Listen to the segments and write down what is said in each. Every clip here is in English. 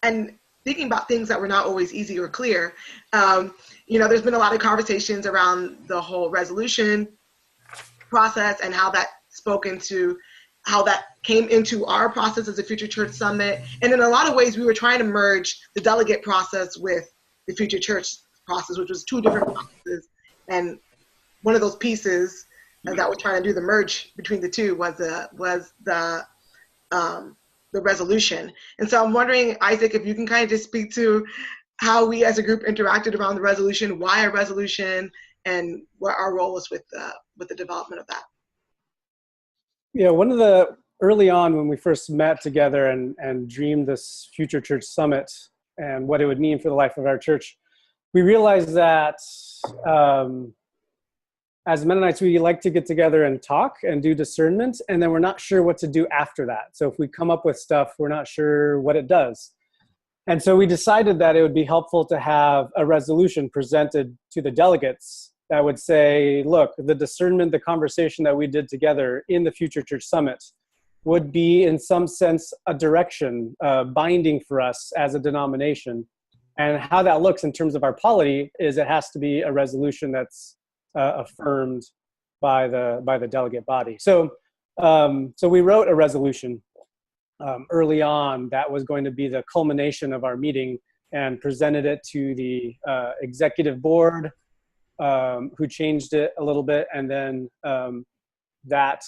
and thinking about things that were not always easy or clear. There's been a lot of conversations around the whole resolution process and how that spoke into how that came into our process as a Future Church Summit. And in a lot of ways, we were trying to merge the delegate process with the Future Church process, which was two different processes. And one of those pieces that we're trying to do the merge between the two was the resolution. And so I'm wondering, Isaac, if you can kind of just speak to how we as a group interacted around the resolution, why a resolution, and what our role was with the development of that. Yeah, one of the early on when we first met together and dreamed this Future Church Summit and what it would mean for the life of our church, we realized that as Mennonites, we like to get together and talk and do discernment, and then we're not sure what to do after that. So if we come up with stuff, we're not sure what it does. And so we decided that it would be helpful to have a resolution presented to the delegates that would say, look, the discernment, the conversation that we did together in the Future Church Summit would be in some sense a direction, binding for us as a denomination. And how that looks in terms of our polity is it has to be a resolution that's affirmed by the delegate body. So we wrote a resolution early on that was going to be the culmination of our meeting and presented it to the executive board, who changed it a little bit, and then that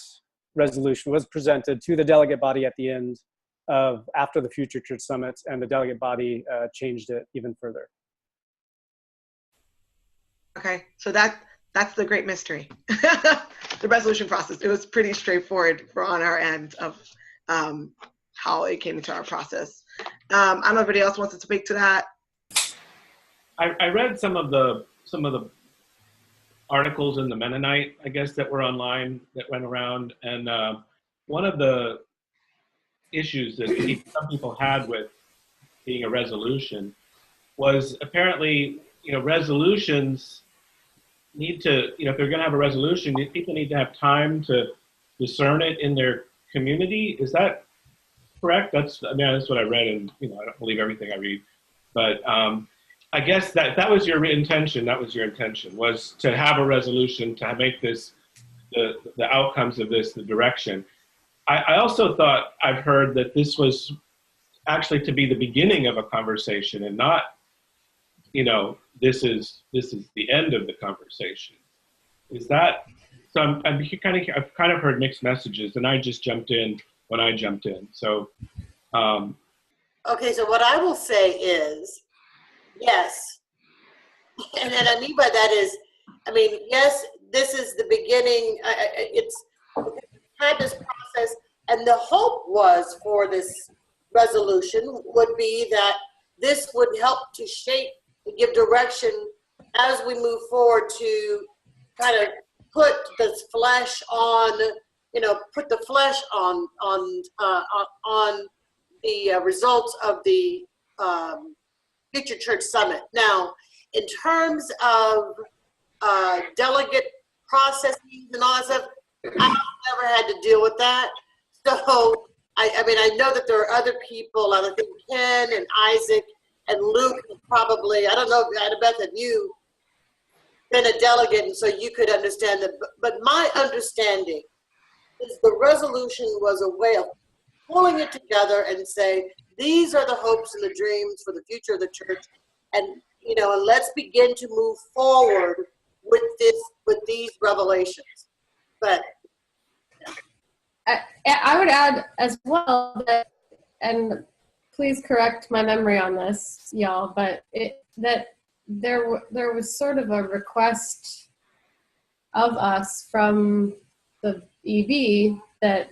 resolution was presented to the delegate body at the end of after the Future Church Summit, and the delegate body changed it even further. Okay, so that's the great mystery. The resolution process. It was pretty straightforward on our end of how it came into our process. I don't know if anybody else wants to speak to that. I read some of the articles in the Mennonite, I guess, that were online that went around, and one of the issues that some people had with being a resolution was apparently, resolutions need to, if they're going to have a resolution, people need to have time to discern it in their community. Is that correct? That's what I read, and I don't believe everything I read, but I guess that was your intention. That was your intention, was to have a resolution, to make this, the outcomes of this, the direction. I also thought, I've heard that this was actually to be the beginning of a conversation and not, this is the end of the conversation. Is that, so I've kind of heard mixed messages, and I just jumped in when I jumped in. So. Okay, so what I will say is, yes. And then I mean by that is, yes, this is the beginning. It's had this process, and the hope was for this resolution would be that this would help to shape, to give direction as we move forward to kind of put the flesh on, put the flesh on the results of the Future Church Summit. Now, in terms of delegate processes and all that stuff, I've never had to deal with that. So, I know that there are other people, I think Ken and Isaac and Luke probably, I don't know, Annabeth, have you been a delegate, and so you could understand that. But my understanding is the resolution was a way of pulling it together and say, these are the hopes and the dreams for the future of the church, and and let's begin to move forward with these revelations. But I would add as well that, and please correct my memory on this, y'all, but that there was sort of a request of us from the EB that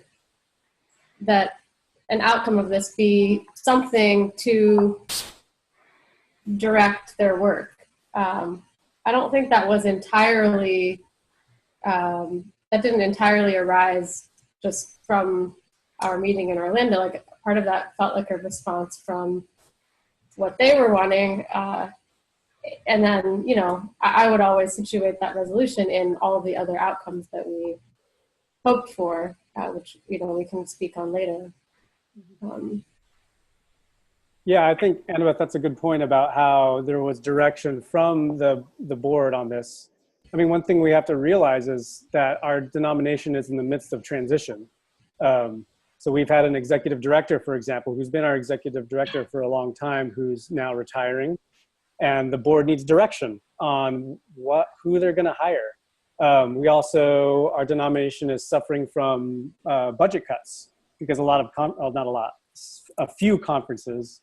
an outcome of this be something to direct their work. I don't think that was entirely, that didn't entirely arise just from our meeting in Orlando. Like, part of that felt like a response from what they were wanting. And then, I would always situate that resolution in all the other outcomes that we hoped for, which, we can speak on later. Yeah, I think, Annabeth, that's a good point about how there was direction from the board on this. I mean, one thing we have to realize is that our denomination is in the midst of transition. So we've had an executive director, for example, who's been our executive director for a long time, who's now retiring, and the board needs direction on who they're going to hire. We also, our denomination is suffering from budget cuts because a few conferences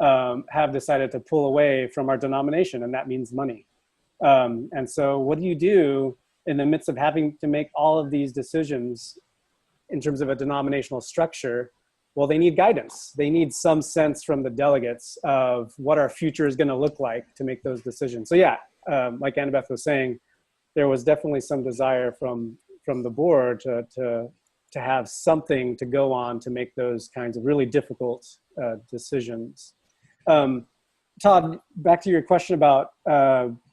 have decided to pull away from our denomination, and that means money. And so what do you do in the midst of having to make all of these decisions in terms of a denominational structure? Well, they need guidance. They need some sense from the delegates of what our future is going to look like to make those decisions. So yeah, like Annabeth was saying, there was definitely some desire from the board to have something to go on to make those kinds of really difficult decisions. Todd, back to your question about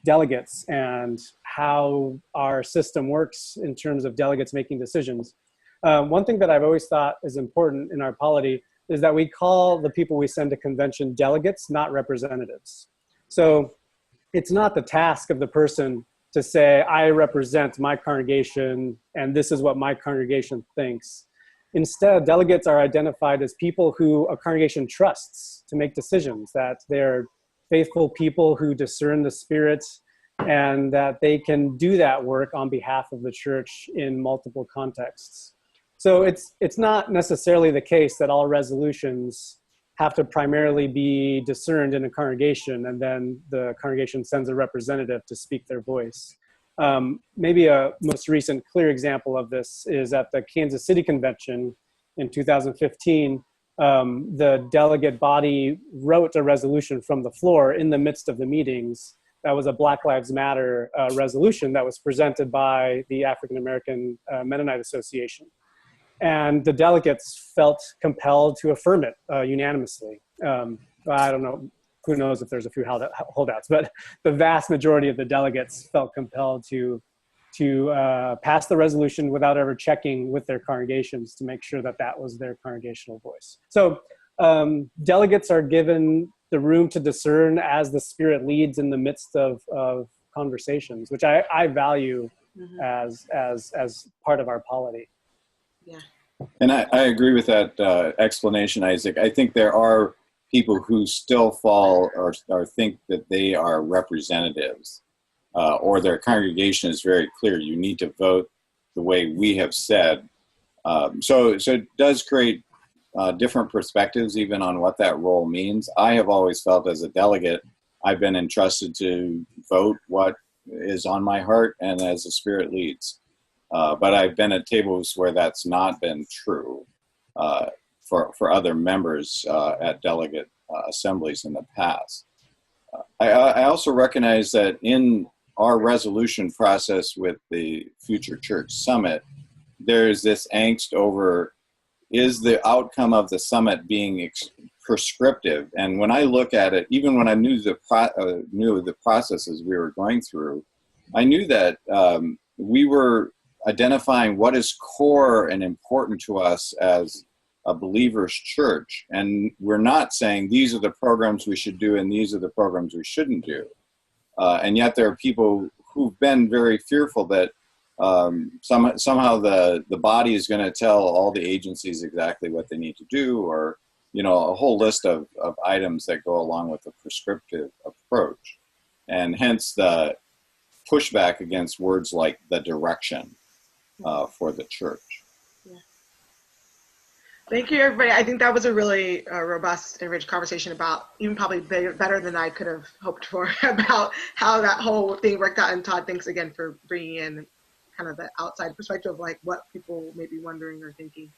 delegates and how our system works in terms of delegates making decisions. One thing that I've always thought is important in our polity is that we call the people we send to convention delegates, not representatives. So it's not the task of the person to say, I represent my congregation and this is what my congregation thinks. Instead, delegates are identified as people who a congregation trusts to make decisions, that they're faithful people who discern the Spirit, and that they can do that work on behalf of the church in multiple contexts. So it's not necessarily the case that all resolutions have to primarily be discerned in a congregation and then the congregation sends a representative to speak their voice. Maybe a most recent clear example of this is at the Kansas City Convention in 2015. The delegate body wrote a resolution from the floor in the midst of the meetings. That was a Black Lives Matter resolution that was presented by the African American Mennonite Association. And the delegates felt compelled to affirm it unanimously. I don't know, who knows if there's a few holdouts, but the vast majority of the delegates felt compelled to pass the resolution without ever checking with their congregations to make sure that that was their congregational voice. So delegates are given the room to discern as the Spirit leads in the midst of conversations, which I value as part of our polity. Yeah. And I agree with that explanation, Isaac. I think there are people who still fall or think that they are representatives, or their congregation is very clear. You need to vote the way we have said. So it does create different perspectives even on what that role means. I have always felt as a delegate, I've been entrusted to vote what is on my heart and as the Spirit leads. But I've been at tables where that's not been true for other members at delegate assemblies in the past. I also recognize that in our resolution process with the Future Church Summit, there's this angst over, is the outcome of the summit being prescriptive? And when I look at it, even when I knew the processes we were going through, I knew that we were identifying what is core and important to us as a believer's church. And we're not saying these are the programs we should do and these are the programs we shouldn't do. And yet there are people who've been very fearful that somehow the body is going to tell all the agencies exactly what they need to do, or, a whole list of items that go along with a prescriptive approach. And hence the pushback against words like the direction for the church. Yeah. Thank you, everybody. I think that was a really robust and rich conversation about, even probably better than I could have hoped for, about how that whole thing worked out. And Todd, thanks again for bringing in kind of the outside perspective of like what people may be wondering or thinking.